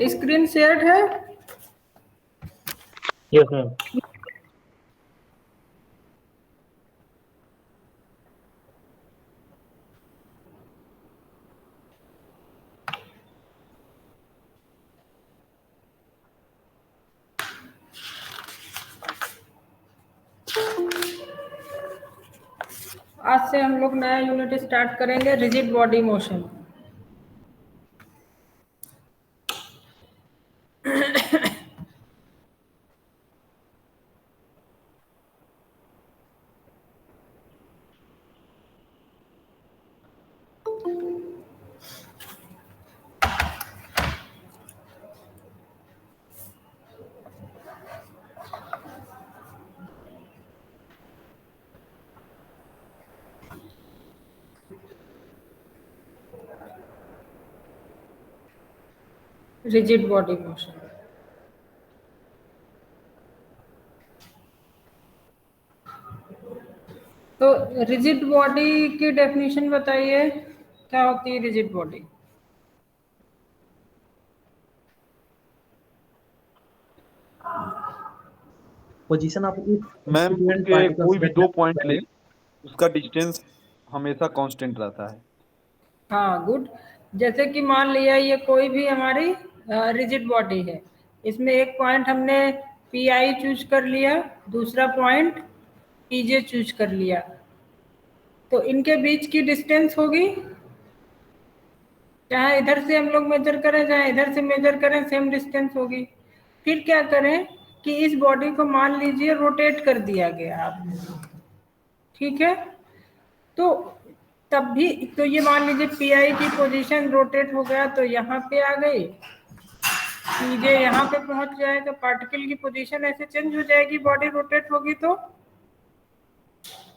Screen share है? Yes ma'am. आज से हम लोग नया यूनिट स्टार्ट करेंगे, rigid body motion. Rigid body motion. तो रिजिड बॉडी की डेफिनेशन बताइए, क्या होती है rigid body? Position of ma'am उसके कोई भी 2 पॉइंट ले, उसका डिस्टेंस हमेशा कांस्टेंट रहता है। हाँ, गुड। जैसे कि मान लिया ये कोई भी हमारी रिजिड बॉडी है, इसमें एक पॉइंट हमने पी आई चूज कर लिया, दूसरा पॉइंट पी जे चूज कर लिया, तो इनके बीच की डिस्टेंस होगी, चाहे इधर से हम लोग मेजर करें चाहे इधर से मेजर करें, सेम डिस्टेंस होगी। फिर क्या करें कि इस बॉडी को मान लीजिए रोटेट कर दिया गया आपने, ठीक है? तो तब भी तो ये मान लीजिए पी आई की पोजीशन रोटेट हो गया तो यहाँ पे आ गई, पीजे यहाँ पे पहुंच जाएगा, पार्टिकल की पोजीशन ऐसे चेंज हो जाएगी, बॉडी रोटेट होगी। तो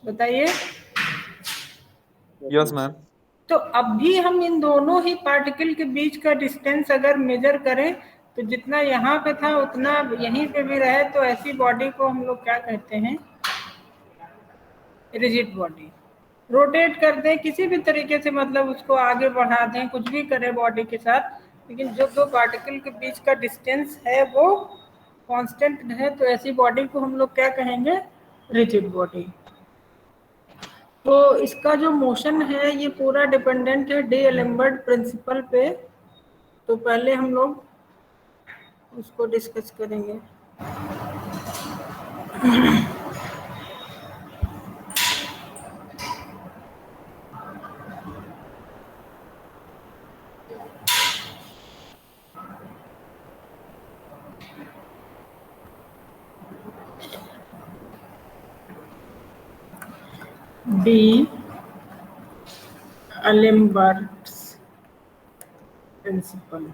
बताइए। Yes ma'am. तो अब भी हम इन दोनों ही पार्टिकल के बीच का डिस्टेंस अगर मेजर करें तो जितना यहाँ पे था उतना यहीं पे भी रहे, तो ऐसी बॉडी को हम लोग क्या कहते हैं? Rigid body. रोटेट कर दें किसी भी तरीके से, मतलब उसको आगे बढ़ा दें, कुछ भी करें बॉडी के साथ, लेकिन जो दो पार्टिकल के बीच का डिस्टेंस है वो कांस्टेंट है, तो ऐसी बॉडी को हम लोग क्या कहेंगे? Rigid body. तो इसका जो मोशन है ये पूरा डिपेंडेंट है डी एलेम्बर्ट प्रिंसिपल पे, तो पहले हम लोग उसको डिस्कस करेंगे। D'Alembert's principle.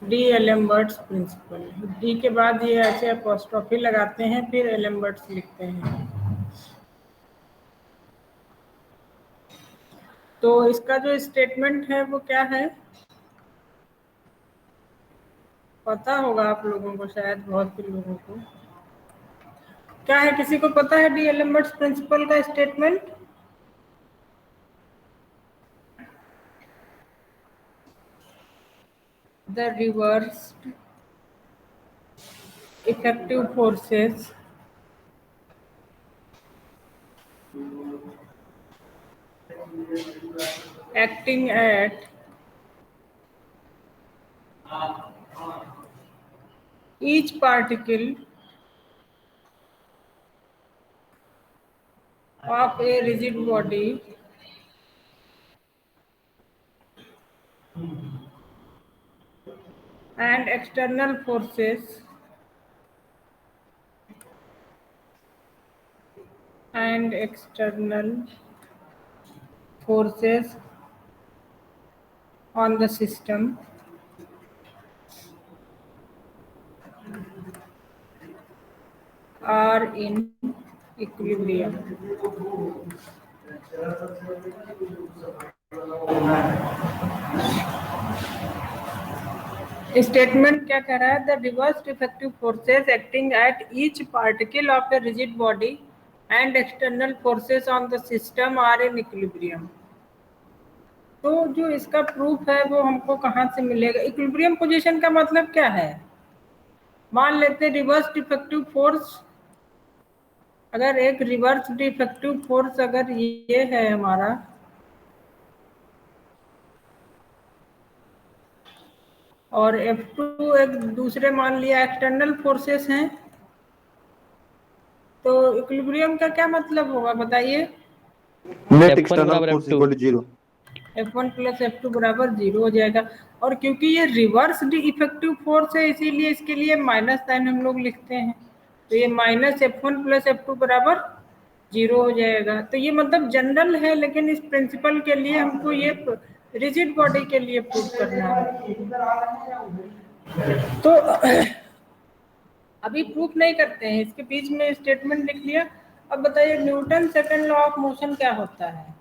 D'Alembert's principle, D के बाद ये ऐसे अपॉस्ट्रोफी लगाते हैं, फिर एलेम्बर्ट्स लिखते हैं। तो इसका जो स्टेटमेंट है वो क्या है? पता होगा आप लोगों को, शायद बहुत से लोगों को। क्या है, किसी को पता है डी एलेम्बर्ट्स प्रिंसिपल का statement? The reversed effective forces acting at each particle of a rigid body and external forces on the system are in equilibrium. Statement क्या कह रहा है? The reversed effective forces acting at each particle of a rigid body and external forces on the system are in equilibrium. तो जो इसका proof है वो हमको कहाँ से मिलेगा? इक्विलिब्रियम पोजीशन का मतलब क्या है? मान लेते हैं रिवर्स डिफेक्टिव फोर्स, अगर एक रिवर्स डिफेक्टिव फोर्स अगर ये है हमारा, और F2 एक दूसरे मान लिया एक्सटर्नल फोर्सेस हैं, तो इक्विलिब्रियम का क्या मतलब होगा बताइए? Net external force equal to 0। F1 plus F2 बराबर 0 हो जाएगा। और क्योंकि ये रिवर्स इफेक्टिव फोर्स है इसीलिए इसके लिए माइनस साइन हम लोग लिखते हैं, तो ये माइनस F1 प्लस F2 बराबर 0 हो जाएगा। तो ये मतलब जनरल है, लेकिन इस प्रिंसिपल के लिए हमको ये रिजिड बॉडी के लिए प्रूव करना है। तो अभी प्रूफ नहीं करते हैं, इसके बीच में स्टेटमेंट लिख लिया। अब बताइए Newton second law of motion क्या होता है?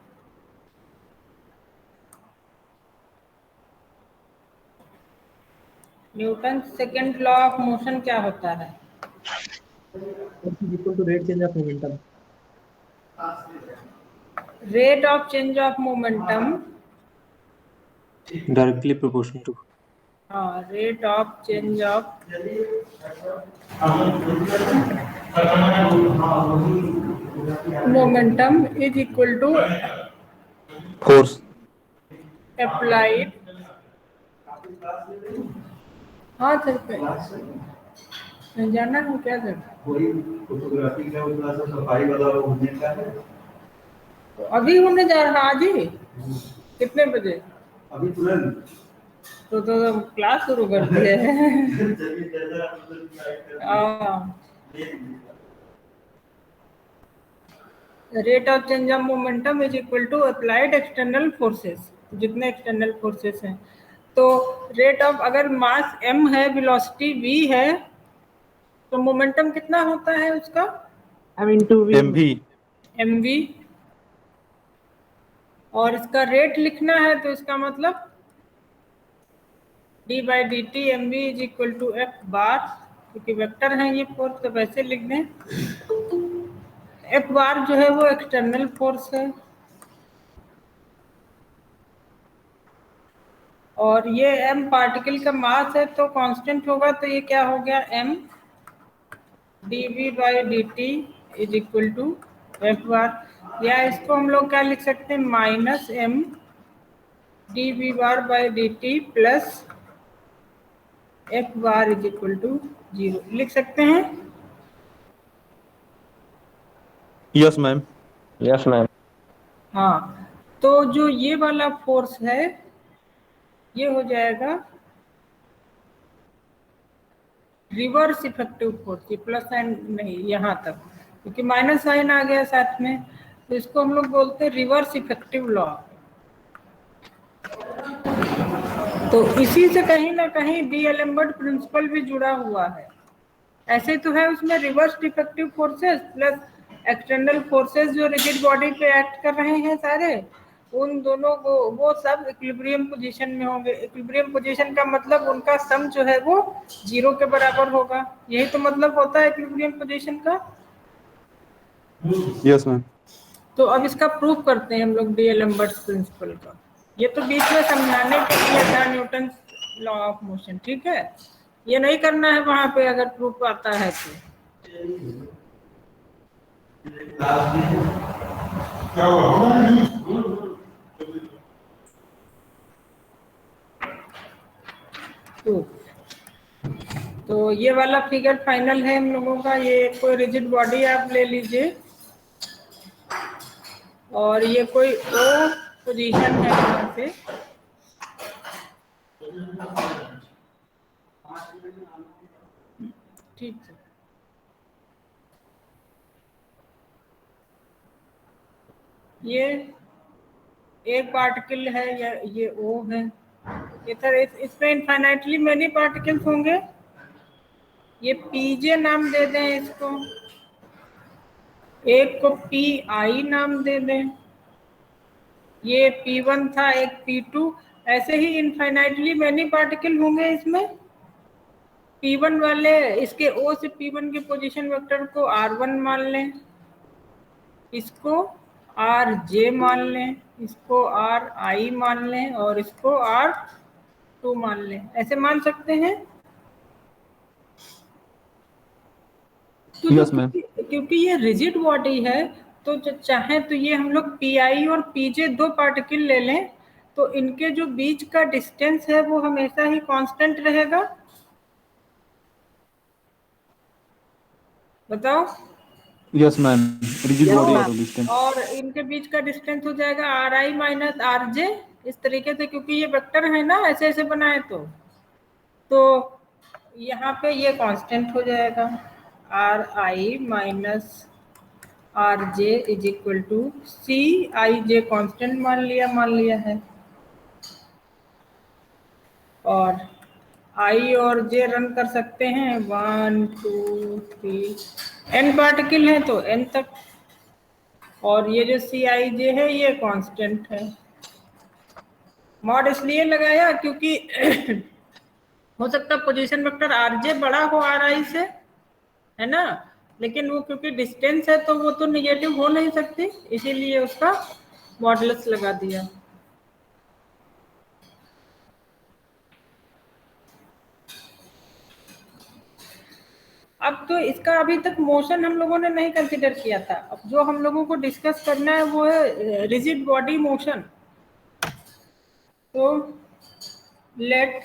Newton second law of motion क्या होता है? Equal to rate change of momentum. Rate of change of momentum directly proportional to. हाँ, rate of change of momentum is equal to force applied, हाँ sir पे जाना है क्या सर? कोई फोटोग्राफी का उतना सा सफाई वाला होने का है। तो अभी होने जा रहा आज ही? कितने बजे? अभी तुरंत तो क्लास शुरू कर दिए हैं। Rate of change of momentum is equal to applied external forces, जितने एक्सटर्नल फोर्सेस हैं। तो रेट ऑफ, अगर मास m है, वेलोसिटी v है, तो मोमेंटम कितना होता है उसका? mv। और इसका रेट लिखना है तो इसका मतलब d by D t m v is equal to f bar, क्योंकि वेक्टर है ये फोर्स तो वैसे लिख दें। एफ बार जो है वो एक्सटर्नल फोर्स है, और ये m पार्टिकल का मास है तो कांस्टेंट होगा, तो ये क्या हो गया? m dv by D t is equal to f bar, या इसको हम लोग क्या लिख सकते हैं? Minus m dv bar by D t plus f bar is equal to 0 लिख सकते हैं। Yes ma'am. Yes ma'am. हाँ, तो जो ये वाला फोर्स है ये हो जाएगा रिवर्स इफेक्टिव फोर्स, ये प्लस साइन नहीं यहाँ तक, क्योंकि माइनस साइन आ गया साथ में, तो इसको हम लोग बोलते हैं रिवर्स इफेक्टिव लॉ। तो इसी से कहीं ना कहीं डी-एलेम्बर्ट प्रिंसिपल भी जुड़ा हुआ है। ऐसे तो है उसमें reverse defective forces plus external forces जो रिजिड बॉडी पे एक्ट कर रहे हैं सारे, उन दोनों को वो सब इक्विलिब्रियम पोजीशन में होंगे। इक्विलिब्रियम पोजीशन का मतलब उनका सम जो है वो 0 के बराबर होगा, यही तो मतलब होता है इक्विलिब्रियम पोजीशन का। Yes ma'am. तो अब इसका प्रूफ करते हैं हम लोग डी-एलेम्बर्ट प्रिंसिपल का। ये तो बीच में समझाने के लिए था न्यूटन लॉ ऑफ मोशन, ठीक है? ये नहीं करना है वहां पे, अगर प्रूफ आता है तो। तो ये वाला फिगर फाइनल है हम लोगों का। ये कोई रिजिड बॉडी आप ले लीजिए, और ये कोई ओ पोजीशन है यहाँ से, ठीक है। ये एक पार्टिकल है, या ये ओ है, इधर इसमें इनफाइनाइटली मेनी पार्टिकल्स होंगे। ये पीजे नाम दे दें इसको, एक को पी आई नाम दे दें, ये P1 था, एक P2, ऐसे ही इनफाइनाइटली मेनी पार्टिकल होंगे इसमें। P1 वाले इसके O से P1 के पोजीशन वेक्टर को R1 मान लें, इसको RJ मान लें, इसको आर आई मान लें और इसको आर टू मान लें, ऐसे मान सकते हैं। Yes ma'am. क्योंकि ये रिजिड बॉडी है तो चाहे तो ये हम लोग पी आई और पीजे दो पार्टिकल ले लें तो इनके जो बीच का डिस्टेंस है वो हमेशा ही कांस्टेंट रहेगा। बताओ। यस मैम, रिजिड बॉडी है तो डिस्टेंस। और इनके बीच का डिस्टेंस हो जाएगा आर आई माइनस आर जे, इस तरीके से, क्योंकि ये वेक्टर है ना, ऐसे ऐसे बनाए तो यहाँ पे ये कांस्टेंट हो जाएगा। R i minus r j is equal to c i j, constant मान लिया है। और आई और जे रन कर सकते हैं, 1 2 3, एन पार्टिकल है तो एन तक। और ये जो सी आई जे है ये कांस्टेंट है। मॉड इसलिए लगाया क्योंकि हो सकता है पोजीशन वेक्टर आर जे बड़ा हो आर आई से, है ना, लेकिन वो क्योंकि डिस्टेंस है तो वो तो निगेटिव हो नहीं सकती, इसीलिए उसका मॉडुलस लगा दिया। अब तो इसका अभी तक मोशन हम लोगों ने नहीं कंसीडर किया था। अब जो हम लोगों को डिस्कस करना है वो है रिजिड बॉडी मोशन। तो let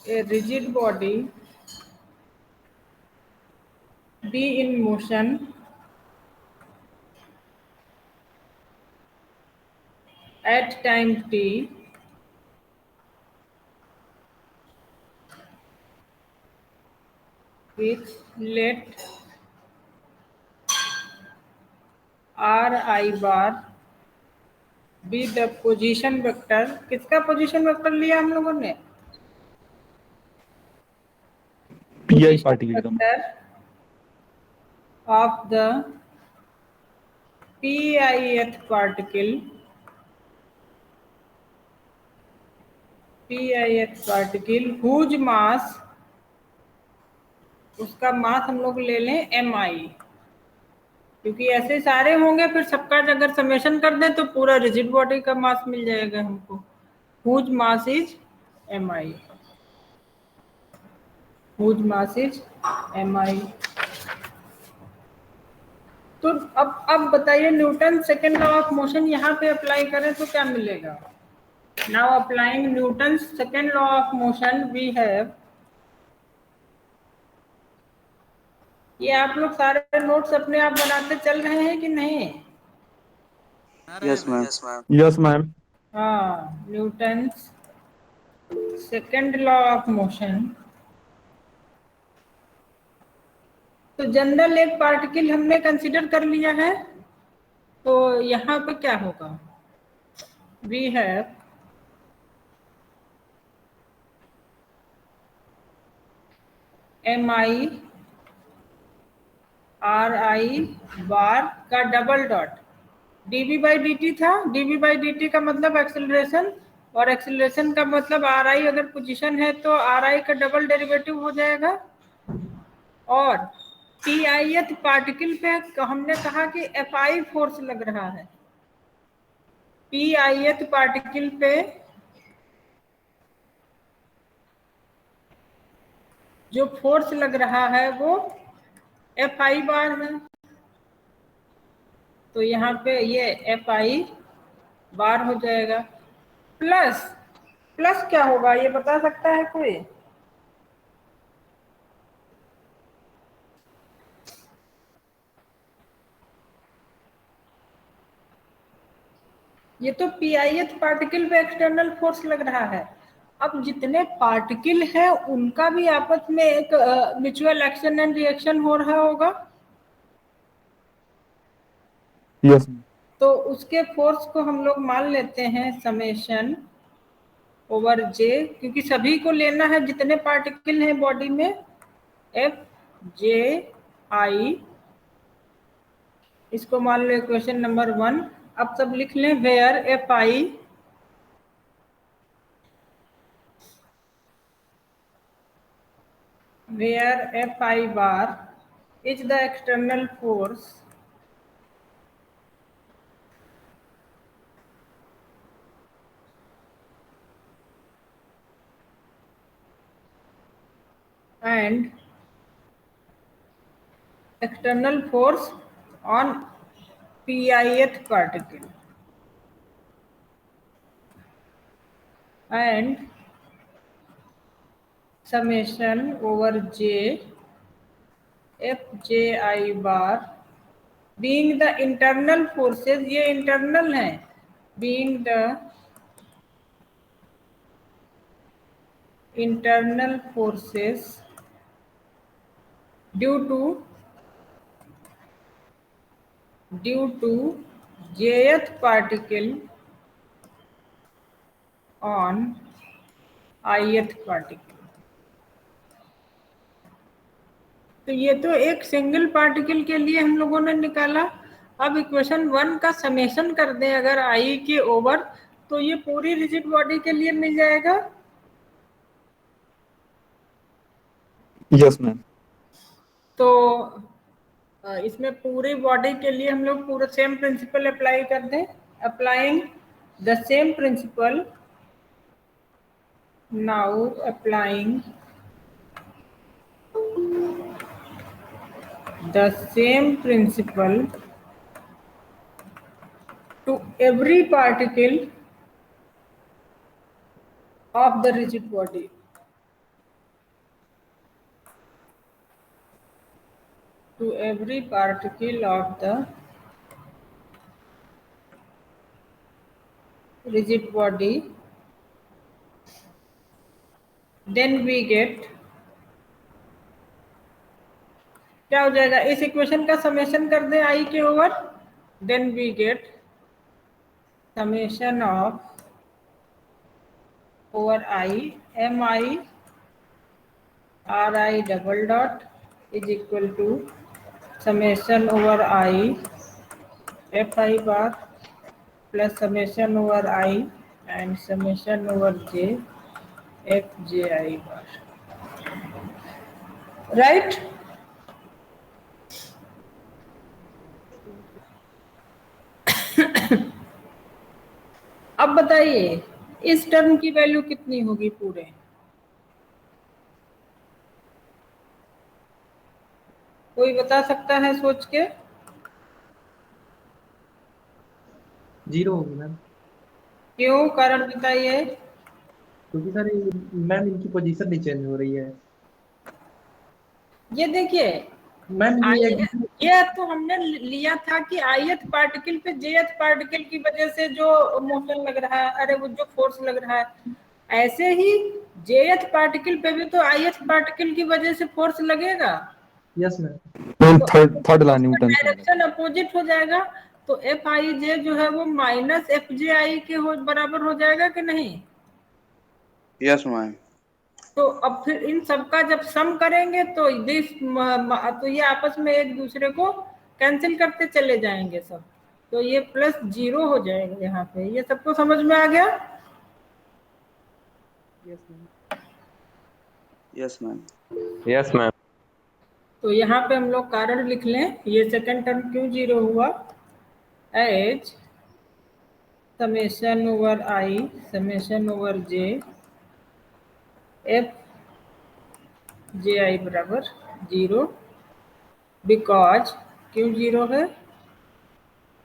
a rigid body be in motion at time t with let r I bar be the position vector। किसका पोजीशन वेक्टर लिया हम लोगों ने? पीआई पार्टिकल का। Vector of the pith particle whose mass, उसका मास हम लोग ले लें mi, क्योंकि ऐसे सारे होंगे फिर सबका अगर समेशन कर दे तो पूरा रिजिड बॉडी का मास मिल जाएगा हमको। whose mass is mi, whose mass is mi। तो अब बताइए Newton second law of motion यहाँ पे अप्लाई करें तो क्या मिलेगा? Now applying Newton second law of motion we have, ये आप लोग सारे नोट्स अपने आप बनाते चल रहे हैं कि नहीं? Yes ma'am. Yes ma'am. हाँ, Newton second law of motion. तो जनरल एक पार्टिकल हमने कंसीडर कर लिया है, तो यहाँ पे क्या होगा? We have M I R I bar का double dot D V by D T था। डीवी बाई डी टी का मतलब एक्सेलरेशन, और एक्सेलरेशन का मतलब आर आई अगर पोजीशन है तो आर आई का डबल डेरिवेटिव हो जाएगा। और पी आई पार्टिकल पे हमने कहा कि एफ आई फोर्स लग रहा है। पी आई पार्टिकल पे जो फोर्स लग रहा है वो एफ आई बार है। तो यहाँ पे ये एफ आई बार हो जाएगा। प्लस प्लस क्या होगा ये बता सकता है कोई? ये तो पी आई पार्टिकल पे एक्सटर्नल फोर्स लग रहा है। अब जितने पार्टिकल हैं उनका भी आपस में एक म्यूचुअल एक्शन एंड रिएक्शन हो रहा होगा। यस। तो उसके फोर्स को हम लोग मान लेते हैं समेशन ओवर जे, क्योंकि सभी को लेना है जितने पार्टिकल हैं बॉडी में, एफ जे आई। इसको मान लो इक्वेशन नंबर 1। अब सब लिख लें, where f i bar is the external force and external force on pith particle and summation over j fji bar being the internal forces, ये internal है, being the internal forces due to jth particle on ith particle। तो ये तो एक single particle के लिए हम लोगों ने निकाला। अब इक्वेशन 1 का समेशन कर दें अगर आई के ओवर, तो ये पूरी रिजिड बॉडी के लिए मिल जाएगा। Yes ma'am. तो इसमें पूरी बॉडी के लिए हम लोग पूरा सेम प्रिंसिपल अप्लाई कर दें। Applying the same principle, now applying the same principle to every particle of the rigid body। To every particle of the rigid body, then we get, क्या हो जाएगा, इस इक्वेशन का समेशन कर दें i k over, then we get summation of over I am I R I double dot is equal to summation over I F I bar plus summation over i and summation over J F J I bar, right. अब बताइए इस term की value कितनी होगी पूरे, कोई बता सकता है सोच के? 0 होगी मैम। क्यों, कारण बताइए। क्योंकि सर मैम इनकी पोजीशन नहीं चेंज हो रही है। ये देखिए मैम ये तो हमने लिया था कि ith पार्टिकल पे jth पार्टिकल की वजह से जो मोशन लग रहा है, अरे वो जो फोर्स लग रहा है, ऐसे ही jth पार्टिकल पे भी तो ith पार्टिकल की वजह से फोर्स लगेगा। Yes ma'am. Third law Newton का डायरेक्शन अपोजिट हो जाएगा, तो एफ आई जे जो है वो माइनस एफ जे आई के बराबर हो जाएगा कि नहीं? Yes ma'am. तो अब फिर इन सबका जब सम करेंगे तो तो ये आपस में एक दूसरे को कैंसिल करते चले जाएंगे सब, तो ये प्लस 0 हो जाएगा यहाँ पे। ये सबको समझ में आ गया? Yes ma'am. Yes ma'am. तो यहाँ पे हम लोग कारण लिख लें, ये सेकंड टर्म क्यों 0 हुआ, as summation over I summation over J F J I बराबर 0, बिकॉज, क्यों 0 है,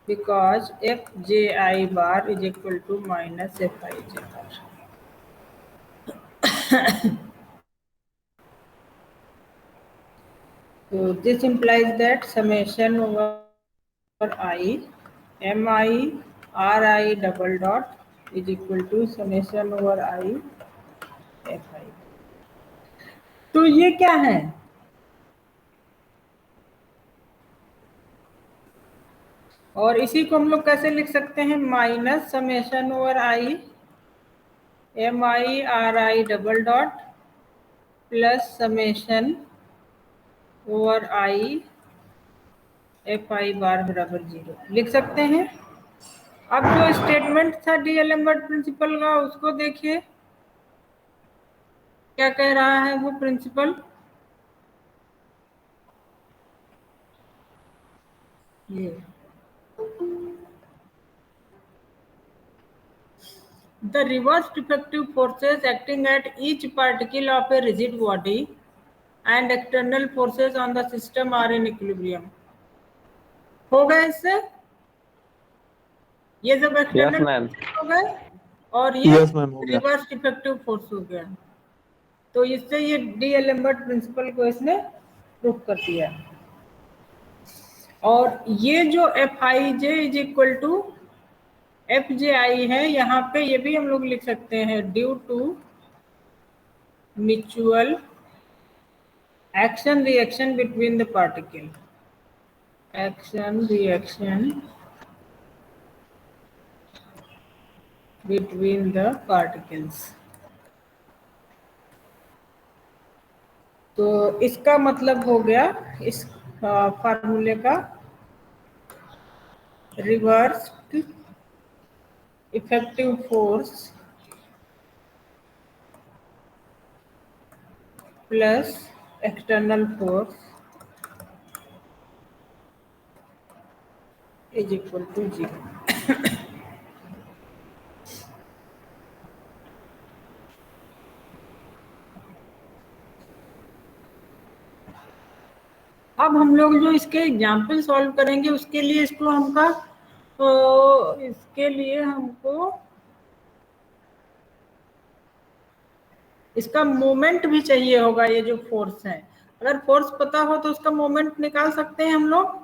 because F J I bar is equal to minus F I J bar. So this implies that summation over I m I r I double dot is equal to summation over I f I। तो ये क्या है, और इसी को हम लोग कैसे लिख सकते हैं, minus summation over I am I R I double dot plus summation over I F I bar बराबर 0 लिख सकते हैं। अब जो स्टेटमेंट था डीएलेम्बर्ट प्रिंसिपल का, उसको देखिए क्या कह रहा है वो प्रिंसिपल। ये the reversed effective forces acting at each particle of a rigid body and external forces on the system are in equilibrium. हो गए इससे? ये जब एक्सटर्नल हो गए और ये रिवर्स इफेक्टिव फोर्स हो गया, तो इससे ये डी-एलेम्बर्ट प्रिंसिपल को इसने प्रूव कर दिया। और ये जो F I J is equal to F J I है, यहाँ पे ये भी हम लोग लिख सकते हैं due to mutual action reaction between the particle, action reaction between the particles। तो इसका मतलब हो गया इस फार्मूले का reversed effective force plus external force is equal to 0। अब हम लोग जो इसके एग्जाम्पल सॉल्व करेंगे उसके लिए इसको हमका तो इसके लिए हमको इसका मोमेंट भी चाहिए होगा। ये जो फोर्स है, अगर फोर्स पता हो तो उसका मोमेंट निकाल सकते हैं हम लोग।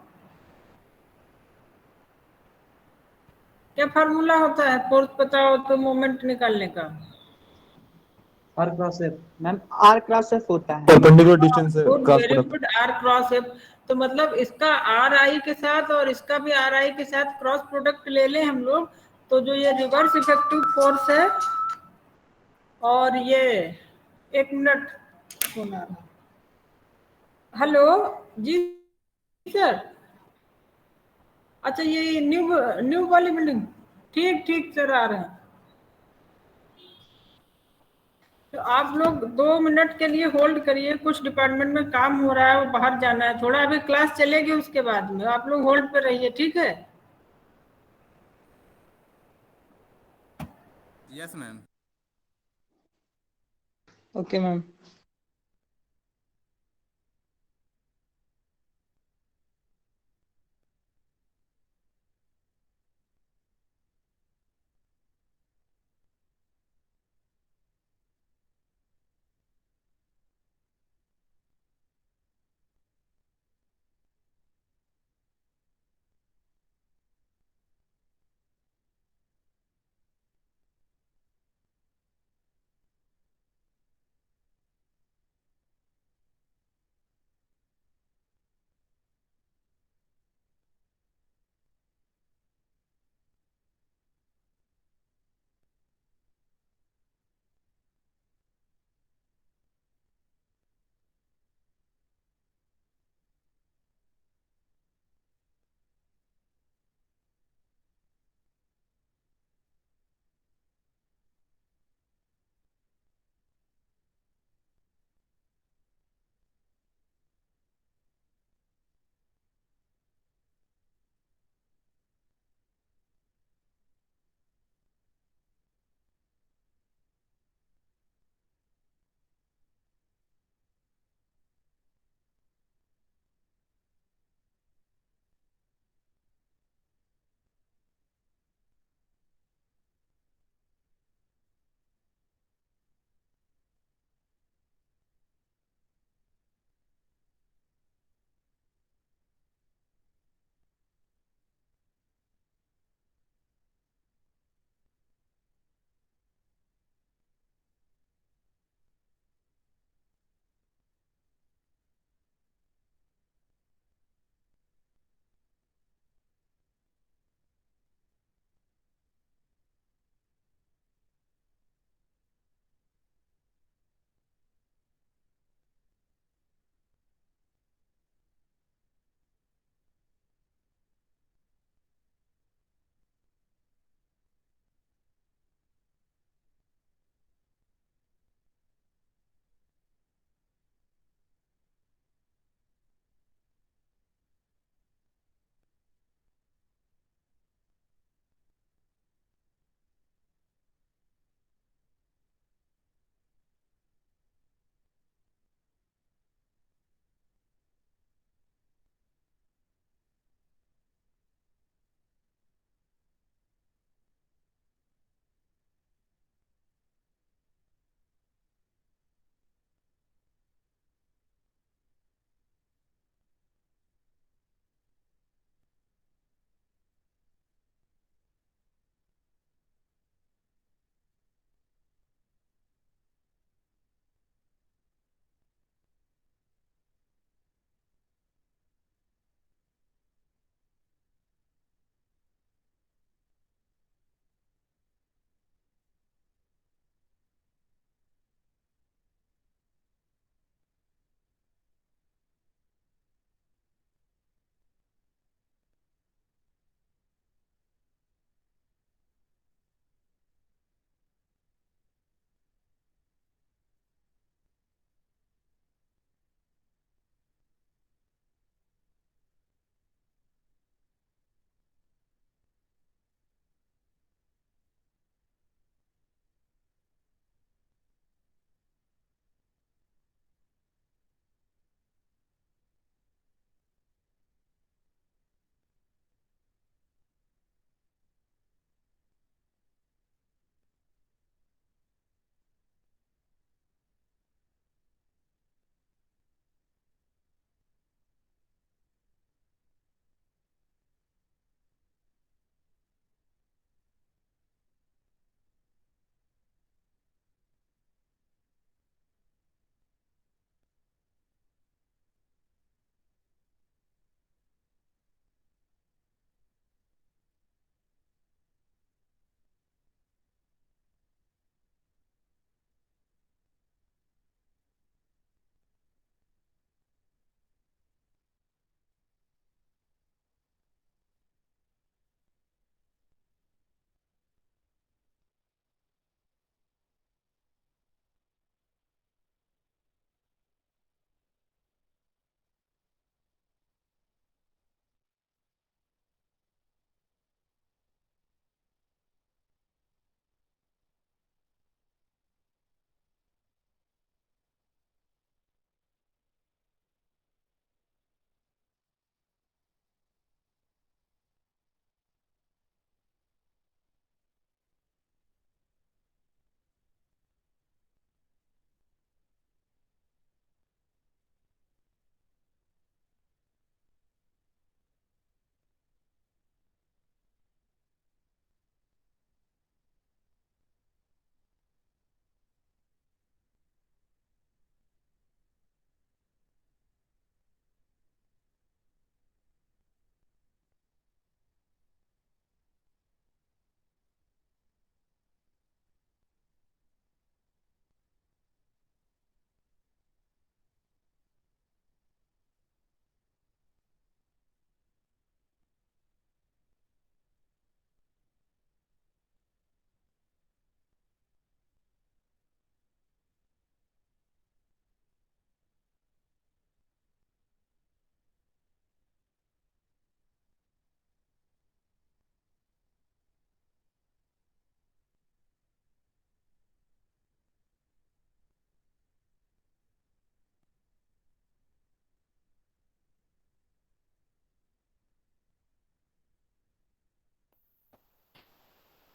क्या फार्मूला होता है फोर्स पता हो तो मोमेंट निकालने का? R cross f ma'am r cross f होता है। Perpendicular distance good, cross very product. Good, r cross f. तो मतलब इसका आर आई के साथ और इसका भी आर आई के साथ क्रॉस प्रोडक्ट ले लें हम लोग, तो जो ये रिवर्स इफेक्टिव फोर्स है और ये, एक मिनट सुना, हेलो जी सर, अच्छा ये न्यू न्यू वाली बिल्डिंग, ठीक ठीक सर आ रहे हैं। तो आप लोग 2 मिनट के लिए होल्ड करिए, कुछ डिपार्टमेंट में काम हो रहा है, वो बाहर जाना है थोड़ा, अभी क्लास चलेगी उसके बाद में आप लोग होल्ड पे रहिए, ठीक है? Yes ma'am. Okay ma'am.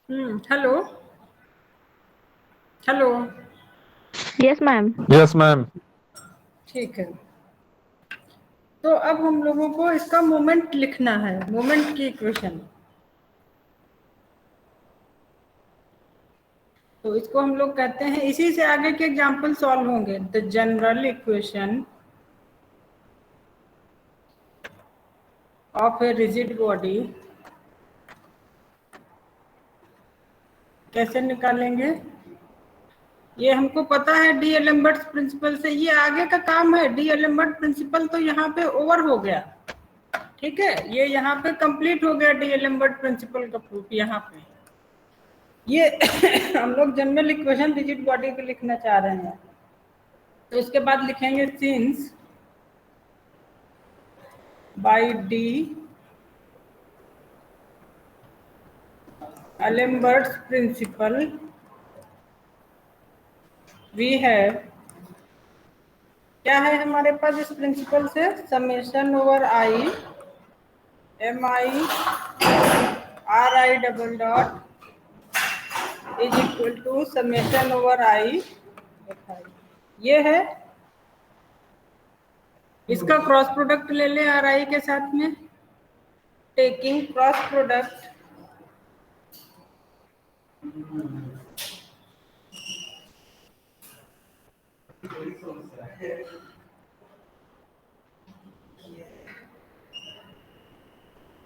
Hello hello. Yes, ma'am. Yes ma'am. ठीक है, तो अब हम लोगों को इसका मोमेंट लिखना है, मोमेंट की इक्वेशन। तो इसको हम लोग कहते हैं, इसी से आगे के एग्जाम्पल सॉल्व होंगे। The general equation of a rigid body कैसे निकालेंगे, ये हमको पता है डी एलम्बर्ट प्रिंसिपल से। ये आगे का काम है, डी एलम्बर्ट प्रिंसिपल तो यहाँ पे ओवर हो गया। ठीक है, ये यहाँ पे कंप्लीट हो गया डी एलम्बर्ट प्रिंसिपल का प्रूफ। यहाँ पे ये हम लोग जनरल इक्वेशन रिजिड बॉडी को लिखना चाह रहे हैं। तो इसके बाद लिखेंगे since by d'Alembert principle we है, क्या है हमारे पास इस प्रिंसिपल से, summation over I am I R I double dot is equal to summation over i. ये है, इसका क्रॉस प्रोडक्ट ले लें आर आई के साथ में। Taking cross product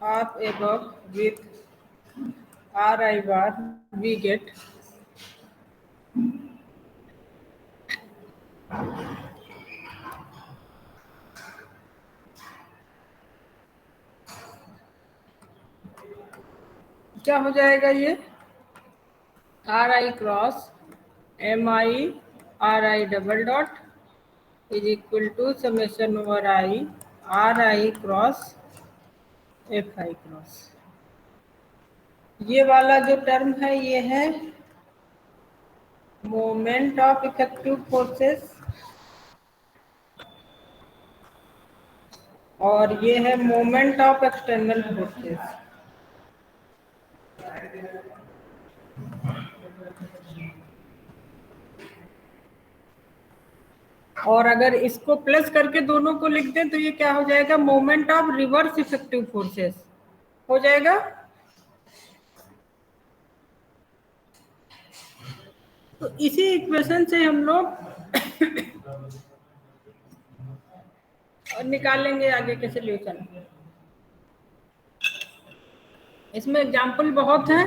of above with ri bar, we get क्या हो जाएगा ये, r i cross m I R I double dot is equal to summation over i are i cross f i cross. ये वाला जो term है ये है मोमेंट ऑफ इफेक्टिव फोर्सेस, और ये है मोमेंट ऑफ एक्सटर्नल फोर्सेस। और अगर इसको प्लस करके दोनों को लिख दें तो ये क्या हो जाएगा, moment of reverse effective forces हो जाएगा। तो इसी इक्वेशन से हम लोग निकालेंगे आगे के सोल्यूशन। इसमें एग्जाम्पल बहुत हैं,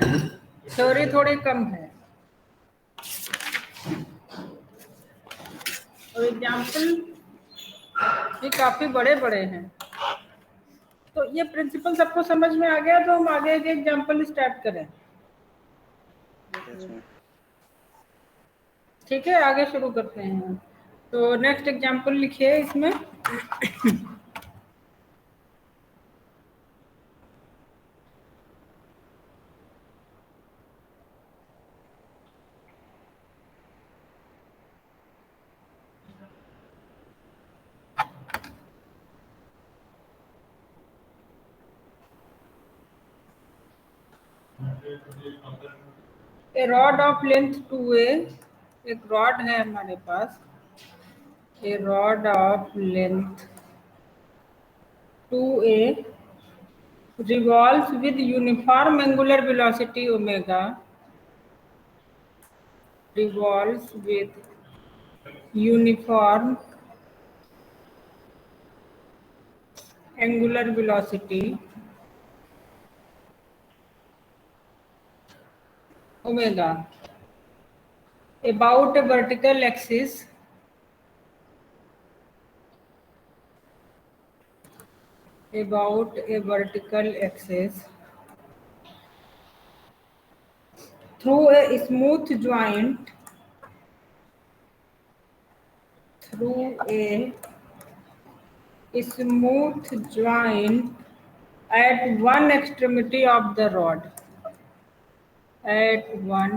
थ्योरी थोड़े कम है, और एग्जाम्पल भी काफी बड़े बड़े हैं। तो ये प्रिंसिपल सबको समझ में आ गया, तो हम आगे के एग्जाम्पल स्टार्ट करें। ठीक है, आगे शुरू करते हैं। तो नेक्स्ट एग्जाम्पल लिखिए इसमें। ए रॉड ऑफ लेंथ 2a, एक रॉड है हमारे पास, a rod of length 2a revolves with uniform angular velocity omega, revolves with uniform angular velocity omega about a vertical axis through a smooth joint at one extremity of the rod, at one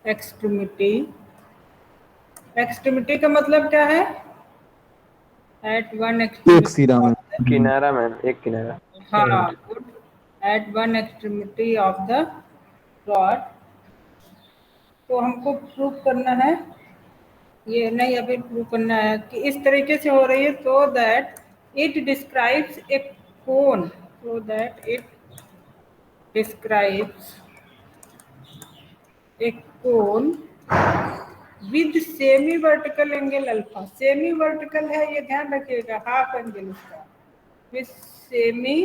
extremity का मतलब क्या है, at one extremity एक सिरा में, किनारा ma'am, एक किनारा। हाँ, good, at one extremity of the rod। तो हमको प्रूव करना है, ये नहीं अभी प्रूव करना है कि इस तरीके से हो रही है, तो that it describes a cone, so that it describes a cone with semi vertical angle alpha। Semi vertical है, ये ध्यान रखिएगा, हाफ एंगल उसका, with semi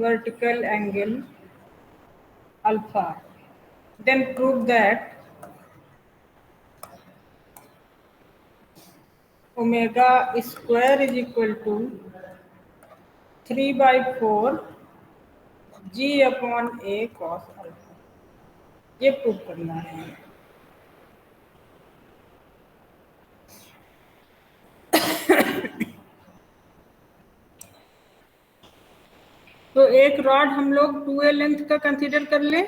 vertical angle alpha। then prove that omega square is equal to 3/4 g upon a cos alpha। ये prove करना है। तो एक रॉड हम लोग 2a लेंथ का कंसीडर कर लें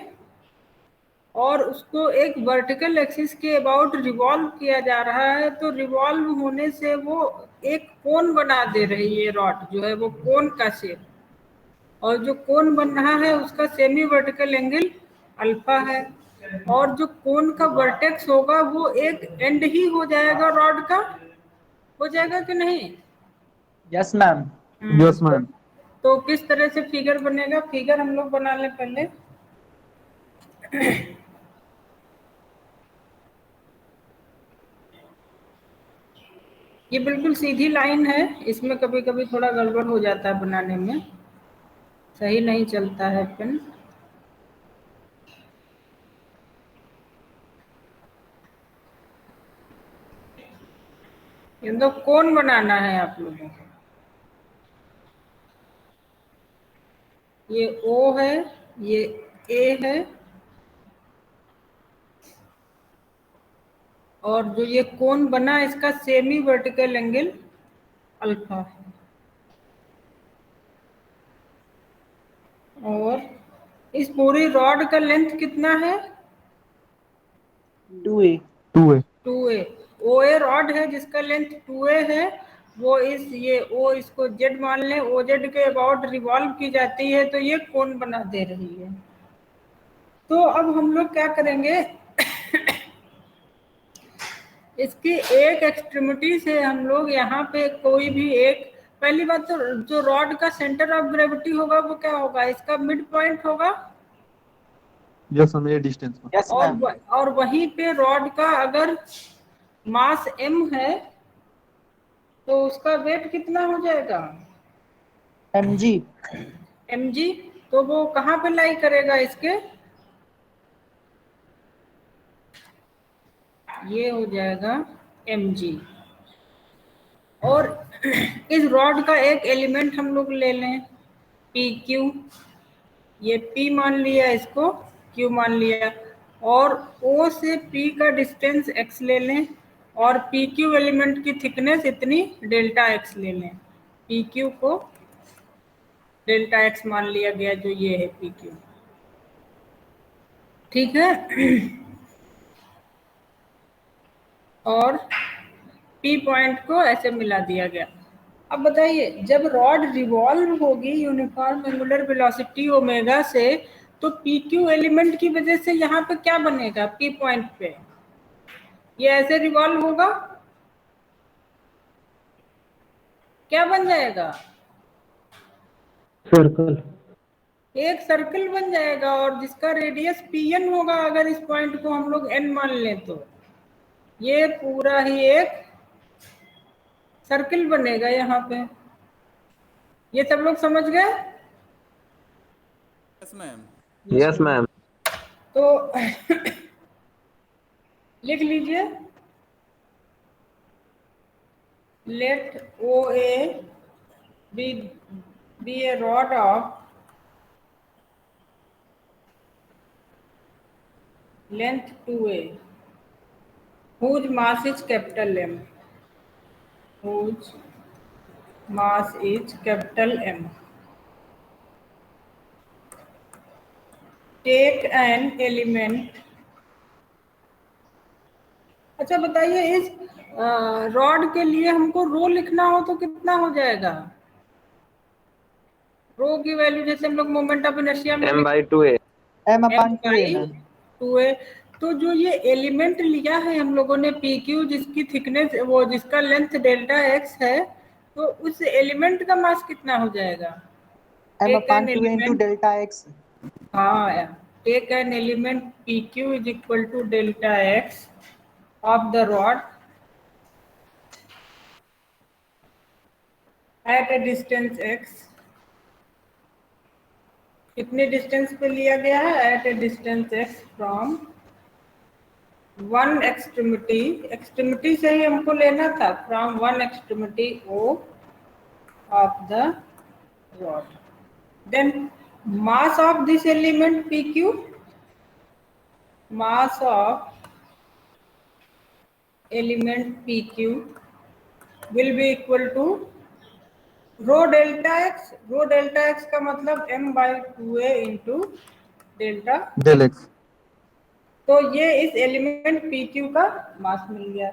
और उसको एक वर्टिकल एक्सिस के अबाउट रिवॉल्व किया जा रहा है, तो रिवॉल्व होने से वो एक कोन बना दे रही है, रॉड जो है वो कोन का शेप, और जो कोन बन रहा है उसका सेमी वर्टिकल एंगल अल्फा है, और जो कोन का वर्टेक्स होगा वो एक एंड ही हो जाएगा रॉड का, हो जाएगा कि नहीं? Yes ma'am. Yes ma'am. तो किस तरह से फिगर बनेगा, फिगर हम लोग बना लें पहले। ये बिल्कुल सीधी लाइन है, इसमें कभी कभी थोड़ा गड़बड़ हो जाता है बनाने में, सही नहीं चलता है पेन। ये तो कौन बनाना है आप लोगों को, ये O है, ये A है, और जो ये कोन बना इसका सेमी वर्टिकल एंगल अल्फा है, और इस पूरी रॉड का लेंथ कितना है? 2a। 2a। OA रॉड है जिसका लेंथ 2a है, वो ये O इसको Z मान लें, OZ के अबाउट रिवॉल्व की जाती है, तो ये कोन बना दे रही है। तो अब हम लोग क्या करेंगे, इसकी एक एक्सट्रीमिटी से हम लोग यहाँ पे कोई भी एक, पहली बात तो जो रॉड का सेंटर ऑफ ग्रेविटी होगा वो क्या होगा, इसका मिड पॉइंट होगा। यस मैम, ये डिस्टेंस में। Yes ma'am. और वहीं पे रॉड का अगर मास m है तो उसका वेट कितना हो जाएगा? mg। तो वो कहाँ पे लाई करेगा इसके, ये हो जाएगा mg। और इस रॉड का एक एलिमेंट हम लोग ले लें pq, ये p मान लिया, इसको q मान लिया, और o से p का डिस्टेंस x ले लें, और pq एलिमेंट की थिकनेस इतनी डेल्टा x ले लें, pq को डेल्टा x मान लिया गया, जो ये है pq। ठीक है, और P पॉइंट को ऐसे मिला दिया गया। अब बताइए, जब रॉड रिवॉल्व होगी यूनिफॉर्म एंगुलर वेलोसिटी ओमेगा से, तो PQ एलिमेंट की वजह से यहाँ पे क्या बनेगा, P पॉइंट पे ये ऐसे रिवॉल्व होगा, क्या बन जाएगा? सर्कल। एक सर्कल बन जाएगा, और जिसका रेडियस Pn होगा, अगर इस पॉइंट को हम लोग n मान लें, तो ये पूरा ही एक सर्कल बनेगा यहाँ पे। ये सब लोग समझ गए? Yes ma'am. Yes ma'am. तो लिख लीजिए, late OA be a rod of length 2a whose mass is capital M, whose mass is capital M। Take an element। अच्छा बताइए, इस रॉड के लिए हमको रो लिखना हो तो कितना हो जाएगा? रो की वैल्यू जैसे हम लोग मोमेंट ऑफ इनर्शिया में m/2a m/2a, तो जो ये एलिमेंट लिया है हम लोगों ने पी क्यू, जिसकी थिकनेस वो जिसका लेंथ डेल्टा एक्स है, तो उस एलिमेंट का मास कितना हो जाएगा? m/2a into delta x. हाँ, take an element p q is equal to delta x of the rod at a distance x. कितने डिस्टेंस पे लिया गया है? At a distance x from one extremity, extremity से ही हमको लेना था, from one extremity o of the rod. Then mass of this element p q, mass of element PQ will be equal to rho delta x। rho delta x का मतलब m/2a into delta del x. तो ये इस element PQ का मास मिल गया।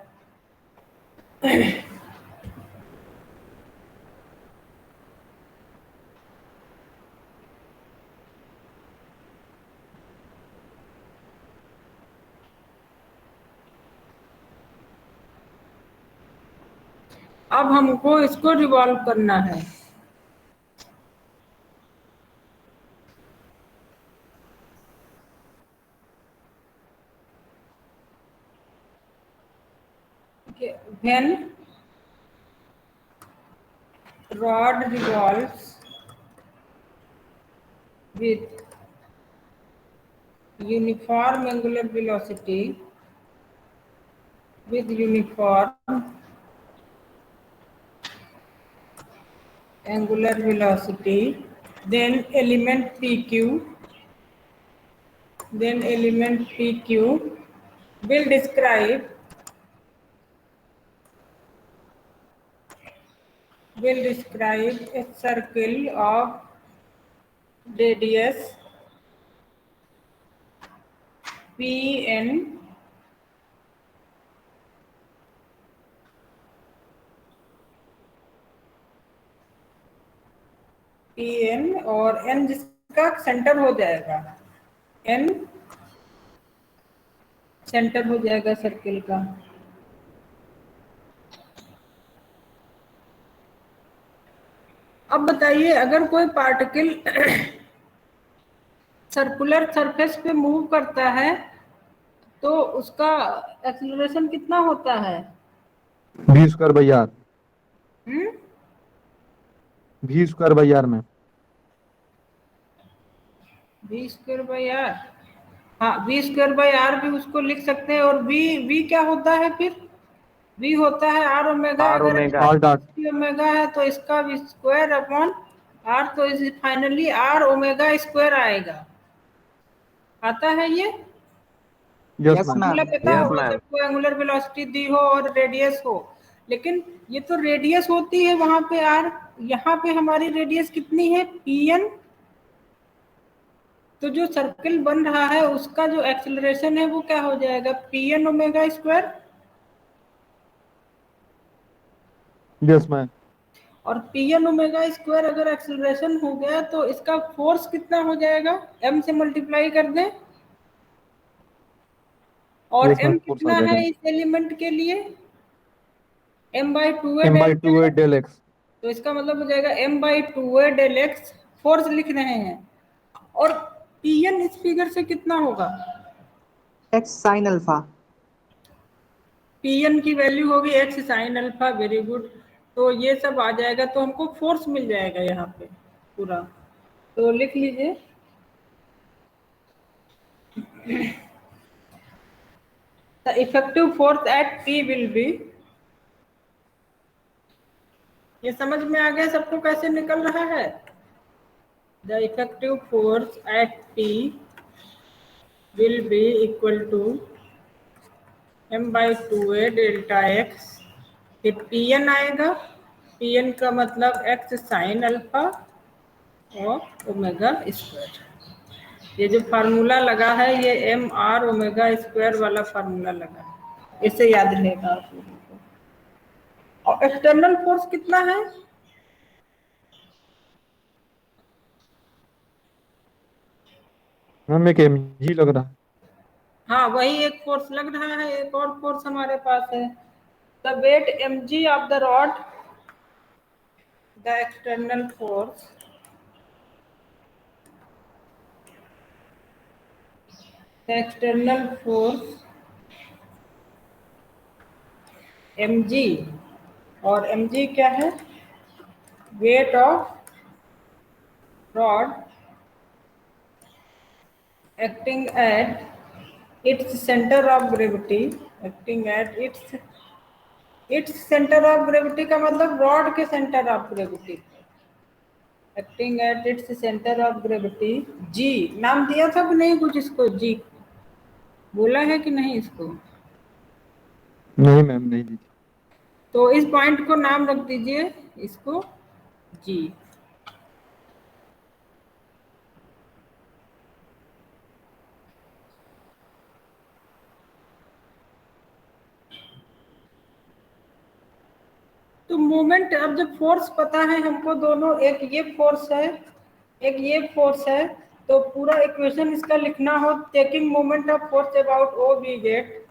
अब हमको इसको रिवॉल्व करना है। When rod revolves with uniform angular velocity, with uniform angular velocity, then element PQ will describe a circle of radius Pn और n जिसका सेंटर हो जाएगा, n सेंटर हो जाएगा सर्किल का। अब बताइए, अगर कोई पार्टिकल सर्कुलर सरफेस पे मूव करता है तो उसका एक्सीलरेशन कितना होता है? v²/r। v²/r में v²/r। हाँ, v²/r भी उसको लिख सकते हैं। और v क्या होता है फिर? v होता है r ओमेगा। अगर ओमेगा है तो इसका v² अपॉन r, तो इस फाइनली r ओमेगा स्क्वायर आएगा। आता है ये? Yes ma'am. पता होगा सबको, एंगुलर वेलोसिटी दी हो और रेडियस हो, लेकिन ये तो रेडियस होती है वहां पे r, यहाँ पे हमारी रेडियस कितनी है? pn। तो जो सर्कल बन रहा है उसका जो एक्सेलरेशन है वो क्या हो जाएगा? pn omega square. Yes ma'am. और pn ओमेगा स्क्वायर अगर एक्सेलरेशन हो गया तो इसका फोर्स कितना हो जाएगा? m से मल्टीप्लाई कर दें। और m कितना है इस एलिमेंट के लिए? m/2a del x. तो इसका मतलब हो जाएगा m/2a डेल एक्स, फोर्स लिख रहे हैं। और pn इस फिगर से कितना होगा? X sin alpha. pn की वैल्यू होगी x sin alpha. Very good. तो ये सब आ जाएगा, तो हमको फोर्स मिल जाएगा यहाँ पे पूरा। तो लिख लीजिए the effective force at P will be, ये समझ में आ गया सबको कैसे निकल रहा है? The effective force at P will be equal to m/2a delta x। फिर Pn आएगा, Pn का मतलब x sin अल्फा और ओमेगा स्क्वायर। ये जो फार्मूला लगा है ये mr ओमेगा स्क्वायर वाला फार्मूला लगा है, इसे याद रहेगा आप लोगों को। और एक्सटर्नल फोर्स कितना है? मैम एक mg लग रहा है। हाँ वही एक फोर्स लग रहा है, एक और फोर्स हमारे पास है। The weight mg of the rod, the external force mg, और mg क्या है? Weight of rod acting at its center of gravity, acting at its center of gravity का मतलब रॉड के centre of gravity, acting at its centre of gravity. G नाम दिया था कि नहीं कुछ इसको? जी बोला है कि नहीं इसको? नहीं मैम नहीं दी। तो इस पॉइंट को नाम रख दीजिए इसको जी। तो मोमेंट, अब जब फोर्स पता है हमको दोनों, एक ये फोर्स है एक ये फोर्स है, तो पूरा इक्वेशन इसका लिखना हो, taking moment of force about o we get,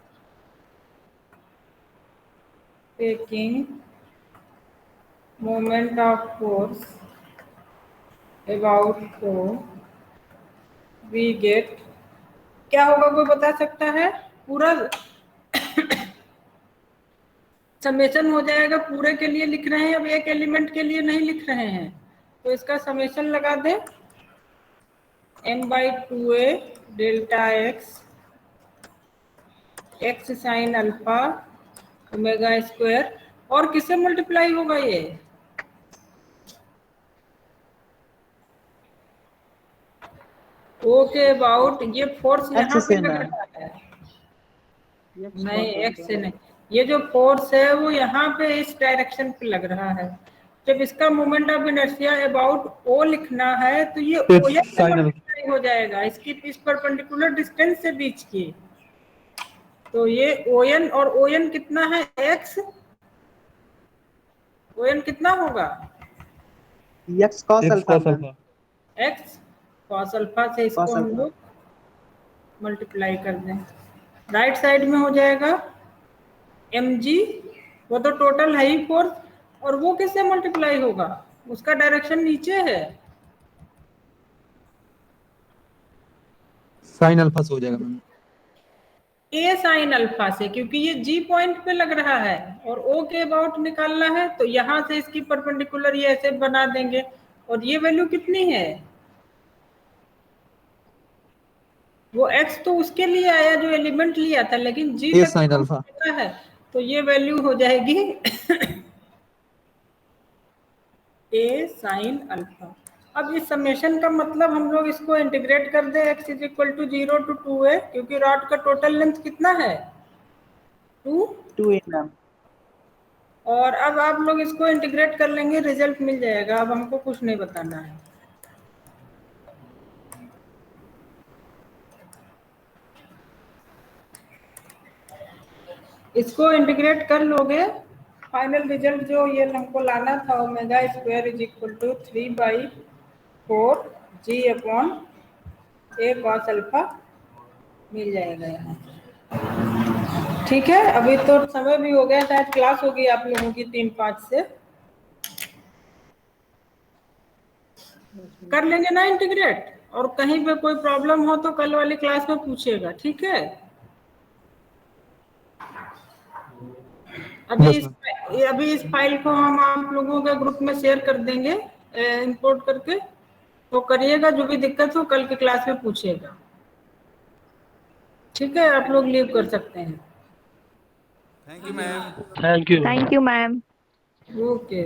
taking moment of force about o we get, क्या होगा कोई बता सकता है? पूरा समेशन हो जाएगा, पूरे के लिए लिख रहे हैं, अब एक एलिमेंट के लिए नहीं लिख रहे हैं, तो इसका समेशन लगा दें, m/2a delta x sine alpha omega square, और किससे मल्टीप्लाई होगा ये? ओ के अबाउट, ये फोर्स यहाँ पे लग रहा है, नहीं एक्स से नहीं, ये जो फोर्स है वो यहाँ पे इस डायरेक्शन पे लग रहा है। जब इसका मोमेंट ऑफ इनर्शिया अबाउट ओ लिखना है तो ये ओएन से मल्टीप्लाई हो जाएगा इसकी, इस परपेंडिकुलर डिस्टेंस से बीच की, तो ये ओएन, और ओएन कितना है? एक्स, ओएन कितना होगा? x cos alpha, x cos alpha से इसको हम लोग मल्टीप्लाई कर दें, राइट साइड में हो जाएगा mg, वो तो टोटल है ही फोर्स, और वो किससे मल्टीप्लाई होगा? उसका डायरेक्शन नीचे है, साइन अल्फा से हो जाएगा मैम। a साइन अल्फा से, क्योंकि ये g पॉइंट पे लग रहा है और o के अबाउट निकालना है, तो यहां से इसकी परपेंडिकुलर ये ऐसे बना देंगे, और ये वैल्यू कितनी है? वो x तो उसके लिए आया जो एलिमेंट लिया था, लेकिन g a तक साइन अल्फा है, तो ये वैल्यू हो जाएगी a साइन अल्फा। अब इस समेशन का मतलब हम लोग इसको इंटीग्रेट कर दें, x is equal to 0 to 2a, क्योंकि रॉड का टोटल लेंथ कितना है? 2a ma'am. और अब आप लोग इसको इंटीग्रेट कर लेंगे, रिजल्ट मिल जाएगा, अब हमको कुछ नहीं बताना है। इसको इंटीग्रेट कर लोगे, फाइनल रिजल्ट जो ये हमको लाना था, omega square is equal to 3/4 g upon a cos alpha मिल जाएगा यहाँ। ठीक है, अभी तो समय भी हो गया, शायद क्लास होगी आप लोगों की 3-5 से, कर लेंगे ना इंटीग्रेट, और कहीं पे कोई प्रॉब्लम हो तो कल वाली क्लास में पूछिएगा, ठीक है? अभी इस फाइल को हम आप लोगों के ग्रुप में शेयर कर देंगे, इंपोर्ट करके, तो करिएगा, जो भी दिक्कत हो कल की क्लास में पूछिएगा, ठीक है? आप लोग लीव कर सकते हैं। Thank you, ma'am. ओके।